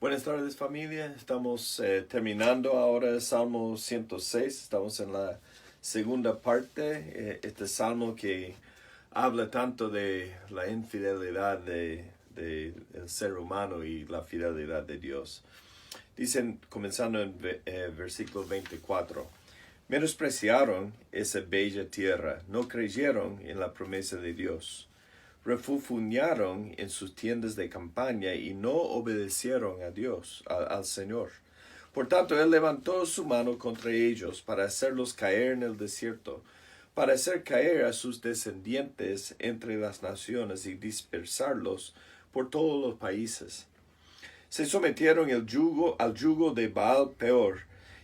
Buenas tardes familia, estamos terminando ahora el Salmo 106, estamos en la segunda parte, este salmo que habla tanto de la infidelidad del ser humano y la fidelidad de Dios. Dicen, comenzando en versículo 24, menospreciaron esa bella tierra, no creyeron en la promesa de Dios. Refunfuñaron en sus tiendas de campaña y no obedecieron a Dios, al Señor. Por tanto, Él levantó su mano contra ellos para hacerlos caer en el desierto, para hacer caer a sus descendientes entre las naciones y dispersarlos por todos los países. Se sometieron al yugo de Baal Peor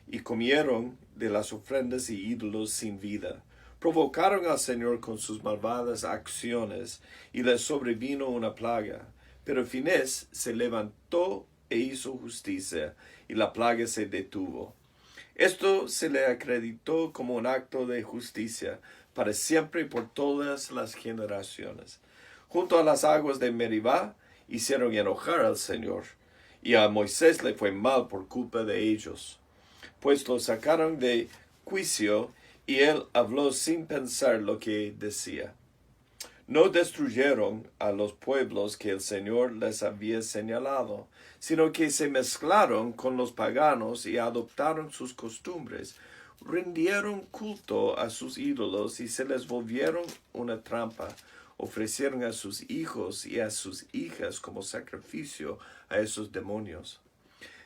y comieron de las ofrendas y ídolos sin vida. Provocaron al Señor con sus malvadas acciones y les sobrevino una plaga. Pero Finés se levantó e hizo justicia y la plaga se detuvo. Esto se le acreditó como un acto de justicia para siempre y por todas las generaciones. Junto a las aguas de Meribá hicieron enojar al Señor, y a Moisés le fue mal por culpa de ellos, pues lo sacaron de juicio y él habló sin pensar lo que decía. No destruyeron a los pueblos que el Señor les había señalado, sino que se mezclaron con los paganos y adoptaron sus costumbres, rindieron culto a sus ídolos y se les volvieron una trampa. Ofrecieron a sus hijos y a sus hijas como sacrificio a esos demonios.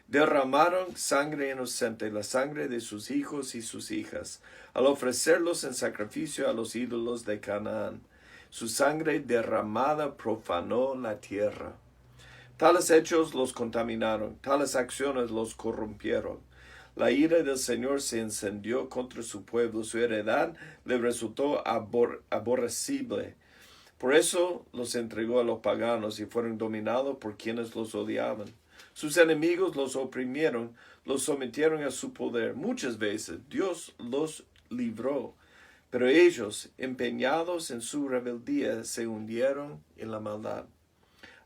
Derramaron sangre inocente, la sangre de sus hijos y sus hijas, al ofrecerlos en sacrificio a los ídolos de Canaán. Su sangre derramada profanó la tierra. Tales hechos los contaminaron, tales acciones los corrompieron. La ira del Señor se encendió contra su pueblo, su heredad le resultó aborrecible. Por eso los entregó a los paganos y fueron dominados por quienes los odiaban. Sus enemigos los oprimieron, los sometieron a su poder. Muchas veces Dios los libró, pero ellos, empeñados en su rebeldía, se hundieron en la maldad.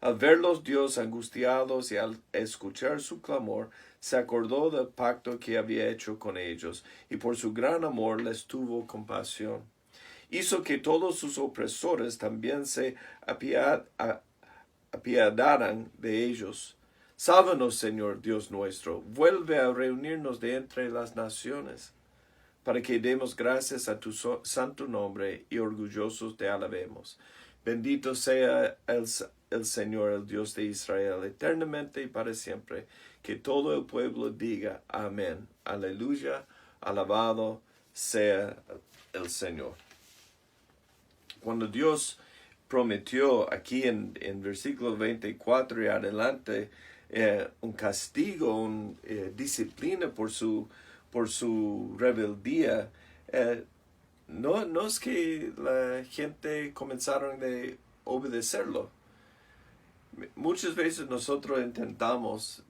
Al verlos Dios angustiados y al escuchar su clamor, se acordó del pacto que había hecho con ellos, y por su gran amor les tuvo compasión. Hizo que todos sus opresores también se apiadaran de ellos. Sálvanos, Señor Dios nuestro, vuelve a reunirnos de entre las naciones, para que demos gracias a tu santo nombre y orgullosos te alabemos. Bendito sea el Señor, el Dios de Israel, eternamente y para siempre. Que todo el pueblo diga amén. Aleluya, alabado sea el Señor. Cuando Dios prometió aquí en versículo 24 y adelante un castigo, una disciplina por su rebeldía, no es que la gente comenzaron de obedecerlo. Muchas veces nosotros intentamos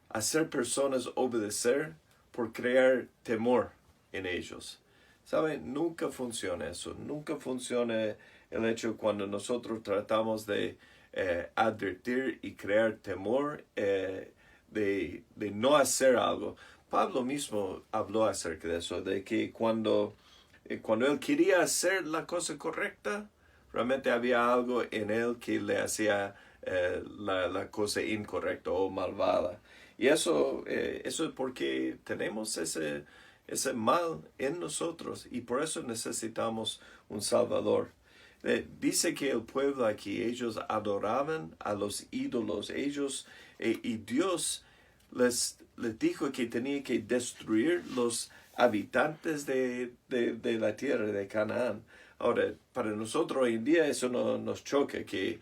hacer personas obedecer por crear temor en ellos. ¿Saben? Nunca funciona eso. Nunca funciona el hecho cuando nosotros tratamos de advertir y crear temor de no hacer algo. Pablo mismo habló acerca de eso, de que cuando él quería hacer la cosa correcta, realmente había algo en él que le hacía la cosa incorrecta o malvada. Y eso es porque tenemos ese mal en nosotros y por eso necesitamos un Salvador. Dice que el pueblo aquí, ellos adoraban a los ídolos, y Dios les dijo que tenía que destruir los habitantes de la tierra de Canaán. Ahora, para nosotros hoy en día eso no nos choca, que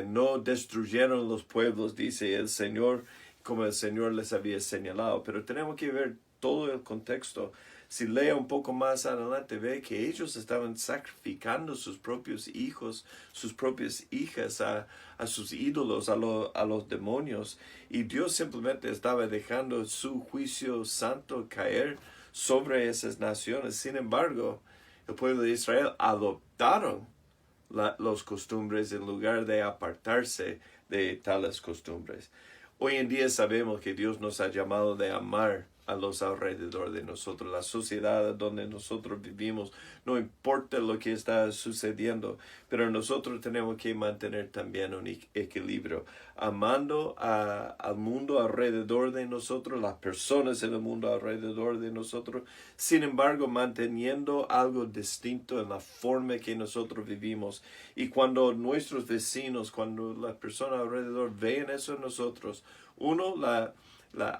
no destruyeron los pueblos, dice el Señor, como el Señor les había señalado, pero tenemos que ver todo el contexto. Si lee un poco más adelante, ve que ellos estaban sacrificando sus propios hijos, sus propias hijas a sus ídolos, a los demonios. Y Dios simplemente estaba dejando su juicio santo caer sobre esas naciones. Sin embargo, el pueblo de Israel adoptaron los costumbres en lugar de apartarse de tales costumbres. Hoy en día sabemos que Dios nos ha llamado de amar a los alrededor de nosotros, la sociedad donde nosotros vivimos, no importa lo que está sucediendo, pero nosotros tenemos que mantener también un equilibrio, amando al mundo alrededor de nosotros, las personas en el mundo alrededor de nosotros, sin embargo manteniendo algo distinto en la forma que nosotros vivimos. Y cuando nuestros vecinos, cuando las personas alrededor ven eso en nosotros, uno, la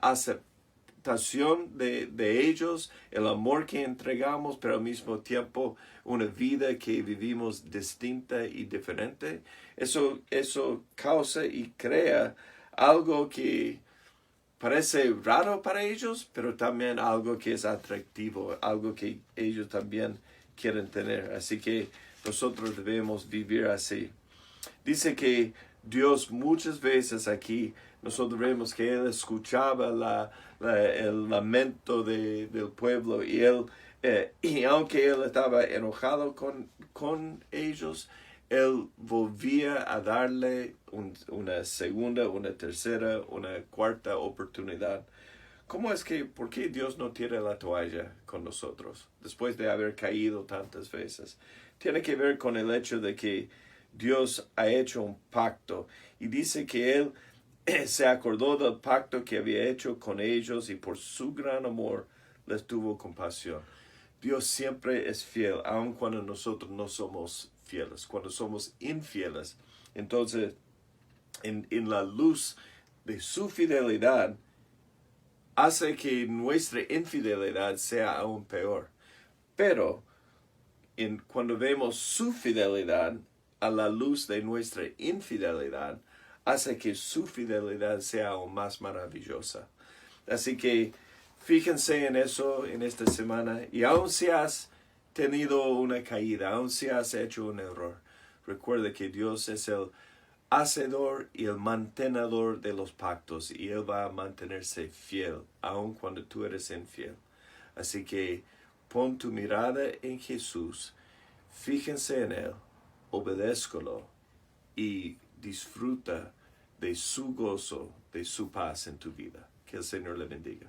aceptación de ellos, el amor que entregamos, pero al mismo tiempo una vida que vivimos distinta y diferente, eso causa y crea algo que parece raro para ellos, pero también algo que es atractivo, algo que ellos también quieren tener. Así que nosotros debemos vivir así. Dice que Dios muchas veces aquí, nosotros vemos que Él escuchaba el lamento del pueblo y aunque Él estaba enojado con ellos, Él volvía a darle una segunda, una tercera, una cuarta oportunidad. ¿Por qué Dios no tira la toalla con nosotros después de haber caído tantas veces? Tiene que ver con el hecho de que Dios ha hecho un pacto y dice que Él se acordó del pacto que había hecho con ellos y por su gran amor les tuvo compasión. Dios siempre es fiel, aun cuando nosotros no somos fieles, cuando somos infieles. Entonces, en la luz de su fidelidad, hace que nuestra infidelidad sea aún peor. Pero cuando vemos su fidelidad a la luz de nuestra infidelidad, hace que su fidelidad sea aún más maravillosa. Así que fíjense en eso en esta semana. Y aun si has tenido una caída, aun si has hecho un error, recuerda que Dios es el hacedor y el mantenedor de los pactos y Él va a mantenerse fiel aun cuando tú eres infiel. Así que pon tu mirada en Jesús, fíjense en Él, obedézcalo y disfruta de su gozo, de su paz en tu vida. Que el Señor le bendiga.